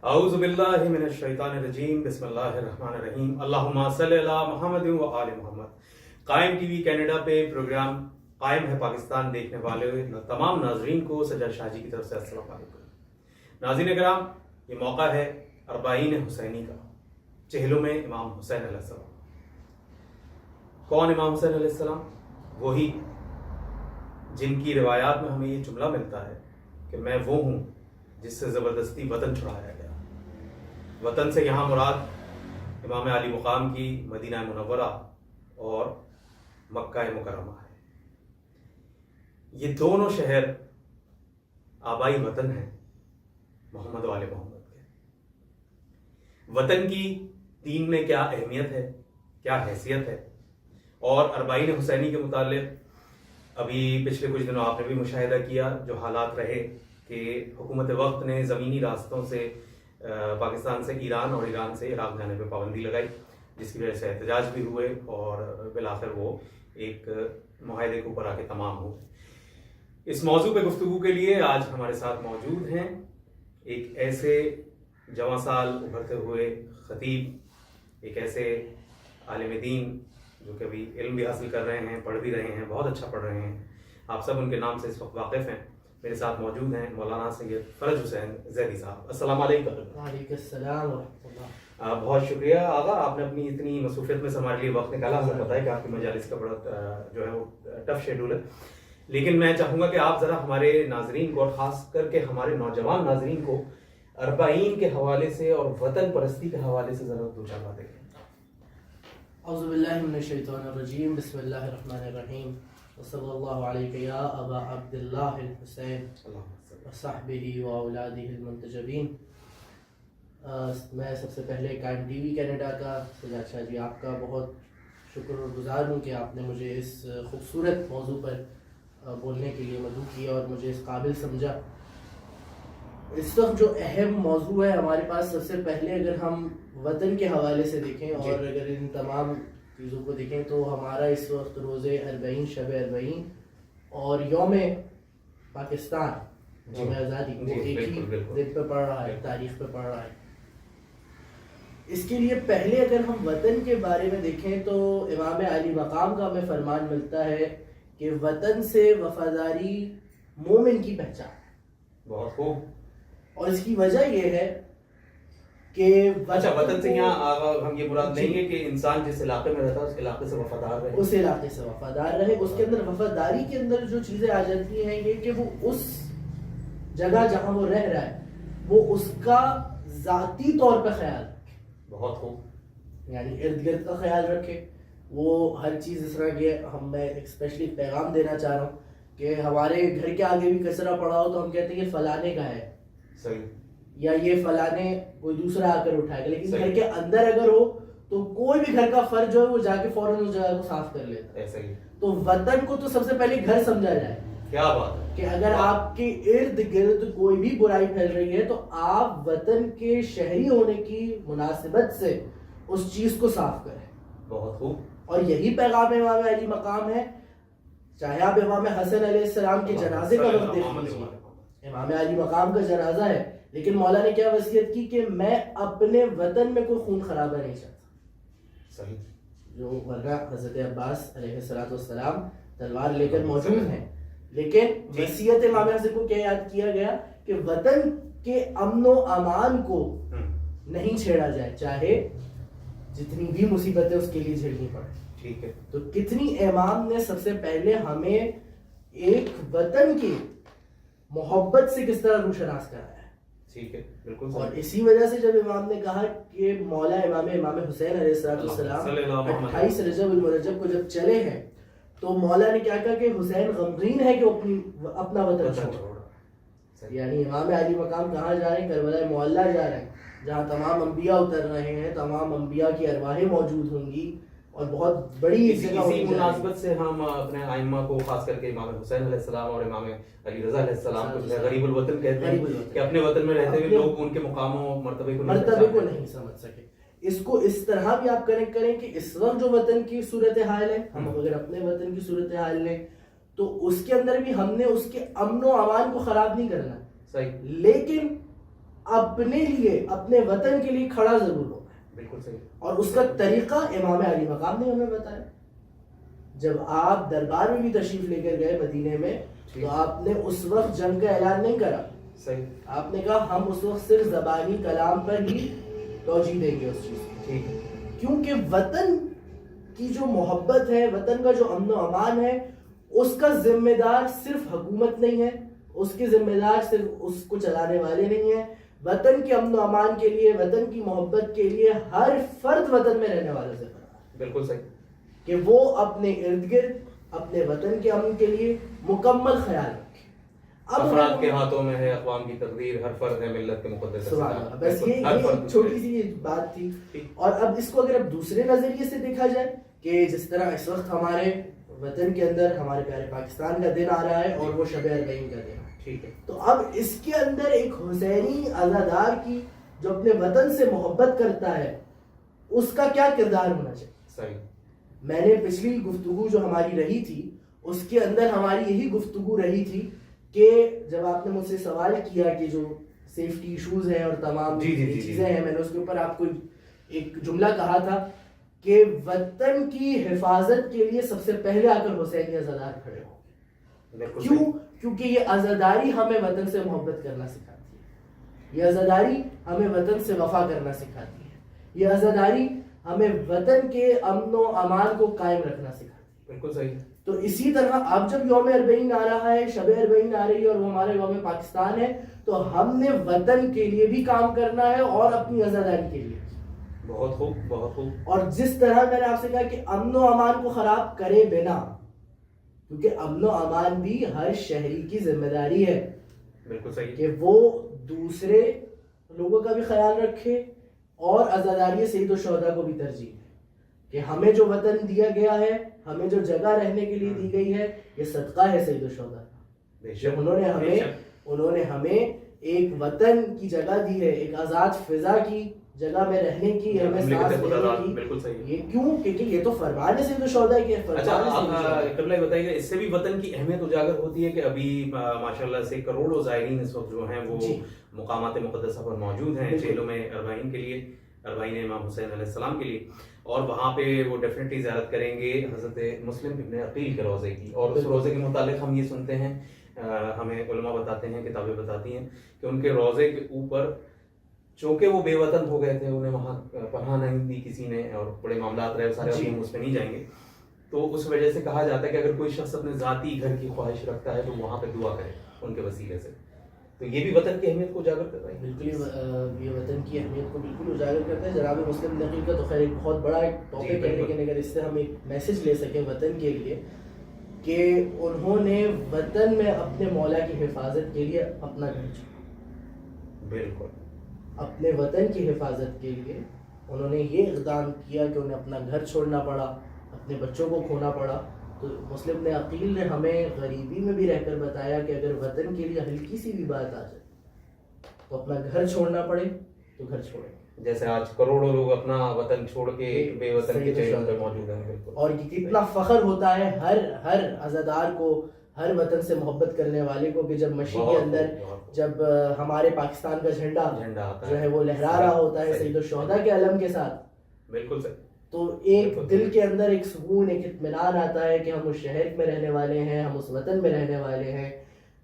اعوذ باللہ من الشیطان الرجیم بسم اللہ الرحمن الرحیم اللہم صلی علی محمد و آل محمد۔ قائم ٹی وی کینیڈا پہ پروگرام قائم ہے پاکستان دیکھنے والے تمام ناظرین کو سجاد شاہ جی کی طرف سے السلام علیکم۔ ناظرین کرام، یہ موقع ہے اربعین حسینی کا، چہلوں میں امام حسین علیہ السلام۔ کون امام حسین علیہ السلام؟ وہی جن کی روایات میں ہمیں یہ جملہ ملتا ہے کہ میں وہ ہوں جس سے زبردستی وطن چھڑایا گیا۔ وطن سے یہاں مراد امام علی مقام کی مدینہ منورہ اور مکہ مکرمہ ہے۔ یہ دونوں شہر آبائی وطن ہیں محمد و آل محمد کے۔ وطن کی دین میں کیا اہمیت ہے، کیا حیثیت ہے، اور اربعین حسینی کے متعلق ابھی پچھلے کچھ دنوں آپ نے بھی مشاہدہ کیا جو حالات رہے کہ حکومت وقت نے زمینی راستوں سے پاکستان سے ایران اور ایران سے عراق جانے پہ پابندی لگائی، جس کی وجہ سے احتجاج بھی ہوئے اور بالآخر وہ ایک معاہدے کے اوپر آ کے تمام ہوئے۔ اس موضوع پہ گفتگو کے لیے آج ہمارے ساتھ موجود ہیں ایک ایسے جواں سال ابھرتے ہوئے خطیب، ایک ایسے عالم دین جو کہ ابھی علم بھی حاصل کر رہے ہیں، پڑھ بھی رہے ہیں، بہت اچھا پڑھ رہے ہیں۔ آپ سب ان کے نام سے اس وقت واقف ہیں۔ میرے ساتھ موجود ہیں مولانا سید فرج حسین زیدی صاحب۔ السلام علیکم۔ وعلیکم السلام ورحمۃ اللہ۔ بہت شکریہ آغا، آپ نے اپنی اتنی مصروفیت میں سے ہمارے لیے وقت نکالا۔ ہمیں پتہ ہے کہ آپ کی مجالس کا بڑا جو ہے وہ ٹف شیڈول ہے، لیکن میں چاہوں گا کہ آپ ذرا ہمارے ناظرین کو اور خاص کر کے ہمارے نوجوان ناظرین کو اربعین کے حوالے سے اور وطن پرستی کے حوالے سے ذرا دو چار باتیں کہیں۔ اعوذ باللہ من الشیطان الرجیم، بسم اللہ الرحمن الرحیم، وصلی اللہ علیہ یا ابا عبداللہ الحسین وصحبہ واولادہ المنتجبین۔ میں سب سے پہلے قائم ٹی وی کینیڈا کا سجاد شاہ جی آپ کا بہت شکر اور گزار ہوں کہ آپ نے مجھے اس خوبصورت موضوع پر بولنے کے لیے مدعو کیا اور مجھے اس قابل سمجھا۔ اس وقت جو اہم موضوع ہے ہمارے پاس، سب سے پہلے اگر ہم وطن کے حوالے سے دیکھیں اور اگر ان تمام چیزوں کو دیکھیں تو ہمارا اس وقت روز اربعین، شب اربعین اور یوم پاکستان، یوم آزادی، وہ ایک ہی دن پہ پڑ رہا ہے، تاریخ پہ پڑ رہا ہے۔ اس کے لیے پہلے اگر ہم وطن کے بارے میں دیکھیں تو امام علی مقام کا ہمیں فرمان ملتا ہے کہ وطن سے وفاداری مومن کی پہچان۔ بہت خوب۔ اور اس کی وجہ یہ ہے کہ اچھا، وطن سے یہاں ہم یہ مراد نہیں ہے کہ انسان جس علاقے میں رہتا ہے اس علاقے سے وفادار رہے، اس علاقے سے وفادار رہے۔ اس کے اندر وفاداری کے اندر جو چیزیں آ جاتی ہیں یہ کہ وہ اس جگہ جہاں وہ رہ رہا ہے وہ اس کا ذاتی طور پہ خیال رکھے۔ بہت خوب۔ یعنی ارد گرد کا خیال رکھے، وہ ہر چیز اس طرح کے میں اسپیشلی پیغام دینا چاہ رہا ہوں کہ ہمارے گھر کے آگے بھی کچرا پڑا ہو تو ہم کہتے ہیں یہ فلانے کا ہے، صحیح، یا یہ فلانے کوئی دوسرا آ کر اٹھائے گا، لیکن گھر کے اندر اگر ہو تو کوئی بھی گھر کا فرد جو ہے وہ جا کے فوراً اس جگہ کو صاف کر لیتا ہے۔ صحیح۔ تو وطن کو تو سب سے پہلے گھر سمجھا جائے۔ کیا بات ہے کہ اگر آپ کے ارد گرد کوئی بھی برائی پھیل رہی ہے تو آپ وطن کے شہری ہونے کی مناسبت سے اس چیز کو صاف کریں۔ بہت خوب۔ اور یہی پیغام امام علی مقام ہے، چاہے آپ امام حسن علیہ السلام کے جنازے کا وقت دیکھ لیجیے، امام علی مقام کا جنازہ ہے لیکن مولا نے کیا وصیت کی کہ میں اپنے وطن میں کوئی خون خرابہ نہیں چاہتا۔ صحیح۔ جو ورنہ حضرت عباس علیہ السلام تلوار لے کر موجود ہیں، لیکن وصیت امام حسن کو کیا یاد کیا گیا کہ وطن کے امن و امان کو نہیں چھیڑا جائے، چاہے جتنی بھی مصیبتیں اس کے لیے جھیلنی پڑے۔ ٹھیک ہے۔ تو کتنی امام نے سب سے پہلے ہمیں ایک وطن کی محبت سے کس طرح روشناس کرایا ہے۔ ٹھیک ہے، بالکل۔ اور اسی وجہ سے جب امام نے کہا کہ مولا امام حسین علیہ السلام 28 رجب المرجب کو جب چلے ہیں تو مولا نے کیا کہا کہ حسین غمگین ہے کہ وہ اپنا وطن چھوڑ۔ یعنی امام علی مقام کہاں جا رہے ہیں؟ کربلا معلیٰ جا رہے ہیں، جہاں تمام انبیاء اتر رہے ہیں، تمام انبیاء کی ارواحیں موجود ہوں گی اور بہت بڑی اسی مناسبت سے ہم اپنے ائمہ کو خاص کر کے امام حسین علیہ السلام اور امام علی رضا علیہ السلام کو غریب الوطن کہتے ہیں کہ اپنے وطن میں رہتے ہوئے لوگ ان کے مقام و مرتبے کو نہیں سمجھ سکے۔ اس کو اس طرح بھی آپ کنیکٹ کریں کہ اس وقت جو وطن کی صورتحال ہے، ہم اگر اپنے وطن کی صورتحال لیں تو اس کے اندر بھی ہم نے اس کے امن و امان کو خراب نہیں کرنا، صحیح، لیکن اپنے لیے اپنے وطن کے لیے کھڑا ضرور ہو. بالکل صحیح. اور اس کا طریقہ امام علی مقام نے ہمیں بتایا. جب آپ دربار میں بھی تشریف لے کر گئے مدینے میں تو آپ نے اس وقت جنگ کا اعلان نہیں کرا. صحیح. آپ نے کہا ہم اس وقت صرف زبانی کلام پر ہی توجہ دیں گے اس چیز کی. ٹھیک ہے. کیونکہ وطن کی جو محبت ہے, وطن کا جو امن و امان ہے, اس کا ذمہ دار صرف حکومت نہیں ہے, اس کے ذمہ دار صرف اس کو چلانے والے نہیں ہیں. وطن کے امن و امان کے لیے, وطن کی محبت کے لیے ہر فرد وطن میں رہنے والا ذمہ دار ہے. بالکل صحیح. کہ وہ اپنے ارد گرد اپنے وطن کے امن کے لیے مکمل خیال رکھے. افراد کے ہاتھوں میں ہے اقوام کی تقدیر, ہر فرد ہے ملت کے مقدس. بس یہ چھوٹی سی بات تھی. اور اب اس کو اگر اب دوسرے نظریے سے دیکھا جائے کہ جس طرح اس وقت ہمارے وطن کے اندر ہمارے پیارے پاکستان کا دن آ رہا ہے اور وہ شب اربعین کا دن ہے, ٹھیک ہے, تو اب اس کے اندر ایک حسینی عزادار کی جو اپنے وطن سے محبت کرتا ہے اس کا کیا کردار ہونا چاہیے. صحیح. میں نے پچھلی گفتگو جو ہماری رہی تھی اس کے اندر ہماری یہی گفتگو رہی تھی کہ جب آپ نے مجھ سے سوال کیا کہ جو سیفٹی ایشوز ہیں اور تمام چیزیں ہیں, میں نے اس کے اوپر آپ کو ایک جملہ کہا تھا کہ وطن کی حفاظت کے لیے سب سے پہلے آ کر حسینی عزادار کھڑے ہوں. کیوں؟ کیونکہ یہ عزاداری ہمیں وطن سے محبت کرنا سکھاتی ہے, یہ عزاداری ہمیں وطن سے وفا کرنا سکھاتی ہے, یہ عزاداری ہمیں وطن کے امن و امان کو قائم رکھنا سکھاتی ہے. بالکل صحیح. تو اسی طرح اب جب یوم اربعین آ رہا ہے, شب اربعین آ رہی ہے اور وہ ہمارا یوم پاکستان ہے, تو ہم نے وطن کے لیے بھی کام کرنا ہے اور اپنی عزاداری کے لیے. بہت خوب, بہت خوب. اور جس طرح میں نے آپ سے کہا کہ امن و امان کو خراب کرے بنا, کیونکہ امن و امان بھی ہر شہری کی ذمہ داری ہے. بالکل صحیح. کہ وہ دوسرے لوگوں کا بھی خیال رکھے اور عزاداری سید الشہداء کو بھی ترجیح دے کہ ہمیں جو وطن دیا گیا ہے, ہمیں جو جگہ رہنے کے لیے دی گئی ہے, یہ صدقہ ہے سید الشہداء کا. انہوں نے ہمیں ایک وطن کی جگہ دی ہے, ایک آزاد فضا کی جگہ میں رہنے کی, ہمیں سانس لینے کی. بالکل صحیح. یہ کیوں؟ کیونکہ یہ تو فرمان ہے سید الشہداء کے. اچھا, آپ قبلہ بتائیے گا, اس سے بھی وطن کی اہمیت اجاگر ہوتی ہے کہ ابھی ماشاءاللہ سے کروڑوں زائرین اس وقت جو ہیں وہ مقامات مقدسہ پر موجود ہیں چیلوں میں اربعین کے لیے, اربعین امام حسین علیہ السلام کے لیے, اور وہاں پہ وہ ڈیفینیٹلی زیارت کریں گے حضرت مسلم ابن عقیل کے روضے کی. اور اس روضے کے متعلق ہم یہ سنتے ہیں, ہمیں علماء بتاتے ہیں, کتابیں بتاتی ہیں کہ ان کے روضے کے اوپر چونکہ وہ بے وطن ہو گئے تھے, انہیں وہاں پناہ نہیں دی کسی نے, اور بڑے معاملات رہے سارے, ہم اس پہ نہیں جائیں گے, تو اس وجہ سے کہا جاتا ہے کہ اگر کوئی شخص اپنے ذاتی گھر کی خواہش رکھتا ہے تو وہاں پہ دعا کرے ان کے وسیلے سے. تو یہ بھی وطن کی اہمیت کو اجاگر کرتا ہے. بالکل, یہ وطن کی اہمیت کو بالکل اجاگر کرتا ہے. جناب مسلم نقی کا تو خیر ایک بہت بڑا ایک ٹاپک ہے, لیکن اگر اس سے ہم ایک میسج لے سکیں وطن کے لیے کہ انہوں نے وطن میں اپنے مولا کی حفاظت کے لیے اپنا گھر چھوڑا. بالکل, اپنے وطن کی حفاظت کے لیے انہوں نے یہ اقدام کیا کہ انہیں اپنا گھر چھوڑنا پڑا, اپنے بچوں کو کھونا پڑا. تو مسلم نے عقیل نے ہمیں غریبی میں بھی رہ کر بتایا کہ اگر وطن کے لیے ہلکی سی بھی بات آ جائے تو اپنا گھر چھوڑنا پڑے تو گھر چھوڑیں. جیسے آج کروڑوں لوگ اپنا وطن چھوڑ کے بے وطن کے چہروں پر موجود ہیں. بالکل. اور کتنا فخر ہوتا ہے ہر عزادار کو, ہر وطن سے محبت کرنے والے کو, کہ جب مشرق کے اندر جب ہمارے پاکستان کا جھنڈا جو ہے وہ لہرا رہا ہوتا ہے سید الشہداء کے علم کے ساتھ. بالکل صحیح. تو ایک دل کے اندر ایک سکون, ایک اطمینان آتا ہے کہ ہم اس شہر میں رہنے والے ہیں, ہم اس وطن میں رہنے والے ہیں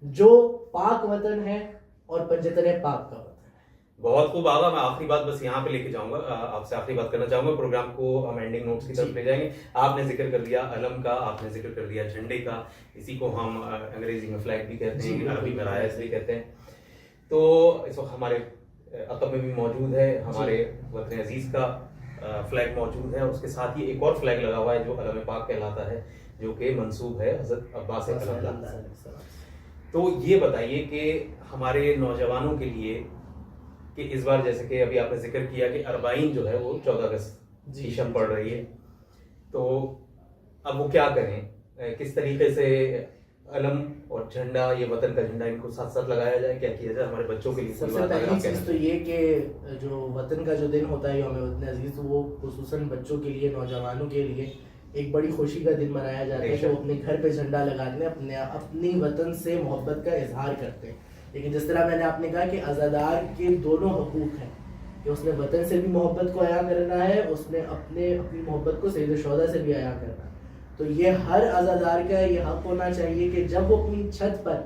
جو پاک وطن ہے اور پنجتن پاک کا وطن. بہت خوب. آگا میں آخری بات بس یہاں پہ لے کے جاؤں گا, آپ سے آخری بات کرنا چاہوں گا, پروگرام کو ہم اینڈنگ نوٹس کی طرف لے جائیں گے. آپ نے ذکر کر دیا علم کا, آپ نے ذکر کر دیا جھنڈے کا, اسی کو ہم انگریزی میں فلیگ بھی کہتے ہیں, عربی میں رایت بھی کہتے ہیں. تو اس وقت ہمارے عقب میں بھی موجود ہے ہمارے وطن عزیز کا فلیگ موجود ہے, اور اس کے ساتھ ہی ایک اور فلیگ لگا ہوا ہے جو علم پاک کہلاتا ہے, جو کہ منسوب ہے حضرت عباس علیہ السلام. تو یہ بتائیے کہ ہمارے نوجوانوں کے لیے کہ اس بار جیسے کہ ابھی آپ نے ذکر کیا کہ اربعین جو ہے وہ 14 اگست کی شب پڑ رہی ہے, تو اب وہ کیا کریں, کس طریقے سے علم اور جھنڈا, یہ وطن کا جھنڈا, ان کو ساتھ ساتھ لگایا جائے, کیا کیا جائے ہمارے بچوں کے لیے؟ سب سے پہلی چیز تو یہ کہ جو وطن کا جو دن ہوتا ہے یوم وطن عزیز, وہ خصوصاً بچوں کے لیے, نوجوانوں کے لیے ایک بڑی خوشی کا دن منایا جاتا ہے کہ وہ اپنے گھر پہ جھنڈا لگاتے ہیں, اپنی وطن سے محبت کا اظہار کرتے ہیں. لیکن جس طرح میں نے آپ نے کہا کہ عزادار کے دونوں حقوق ہیں کہ اس نے وطن سے بھی محبت کو عیاں کرنا ہے, اس نے اپنی محبت کو سید الشہداء سے بھی عیاں کرنا ہے. تو یہ ہر عزادار کا یہ حق ہونا چاہیے کہ جب وہ اپنی چھت پر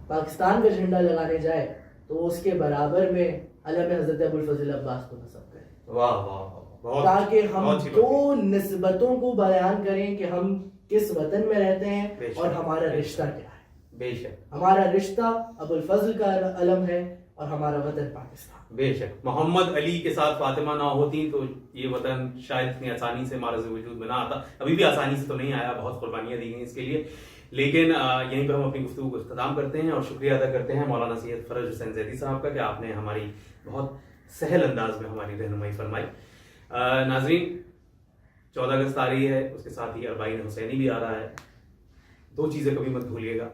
پاکستان کا جھنڈا لگانے جائے تو اس کے برابر میں علم حضرت ابوالفضل عباس کو نصب کرے. واہ واہ واہ, تاکہ ہم دو نسبتوں کو بیان کریں کہ ہم کس وطن میں رہتے ہیں اور ہمارا رشتہ کیا ہے. بے شک ہمارا رشتہ ابوالفضل کا علم ہے اور ہمارا وطن پاکستان. بے شک محمد علی کے ساتھ فاطمہ نہ ہوتی تو یہ وطن شاید اتنی آسانی سے معرض وجود میں نہ آتا. ابھی بھی آسانی سے تو نہیں آیا, بہت قربانیاں دی گئی اس کے لیے. لیکن یہیں پہ ہم اپنی گفتگو کو اختتام کرتے ہیں اور شکریہ ادا کرتے ہیں مولانا سید فرج حسین زیدی صاحب کا کہ آپ نے ہماری بہت سہل انداز میں ہماری رہنمائی فرمائی. ناظرین 14 اگست آ رہی ہے, اس کے ساتھ ہی اربعین حسینی بھی آ رہا ہے. دو چیزیں کبھی مت بھولیے گا,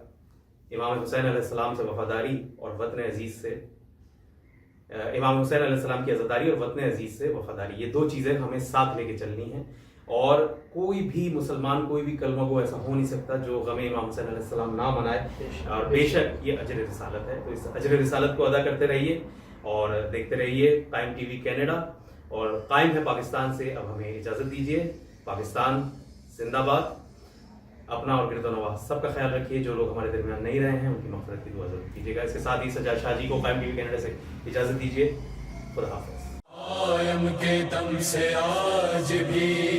امام حسین علیہ السلام سے وفاداری اور وطن عزیز سے, امام حسین علیہ السلام کی عزاداری اور وطن عزیز سے وفاداری, یہ دو چیزیں ہمیں ساتھ لے کے چلنی ہیں. اور کوئی بھی مسلمان, کوئی بھی کلمہ کو ایسا ہو نہیں سکتا جو غم امام حسین علیہ السلام نہ منائے. اور بے شک یہ اجر رسالت ہے, تو اس اجر رسالت کو ادا کرتے رہیے اور دیکھتے رہیے قائم ٹی وی کینیڈا. اور قائم ہے پاکستان سے اب ہمیں اجازت دیجیے. پاکستان زندہ باد. اپنا اور گرد و نواز سب کا خیال رکھیے. جو لوگ ہمارے درمیان نہیں رہے ہیں ان کی مغفرت کی دعا ضرور کیجیے گا. اس کے ساتھ ہی سجاد شاہ جی کو قائم ٹی وی کینیڈا سے اجازت دیجیے. خدا حافظ. قائم کے دم سے آج بھی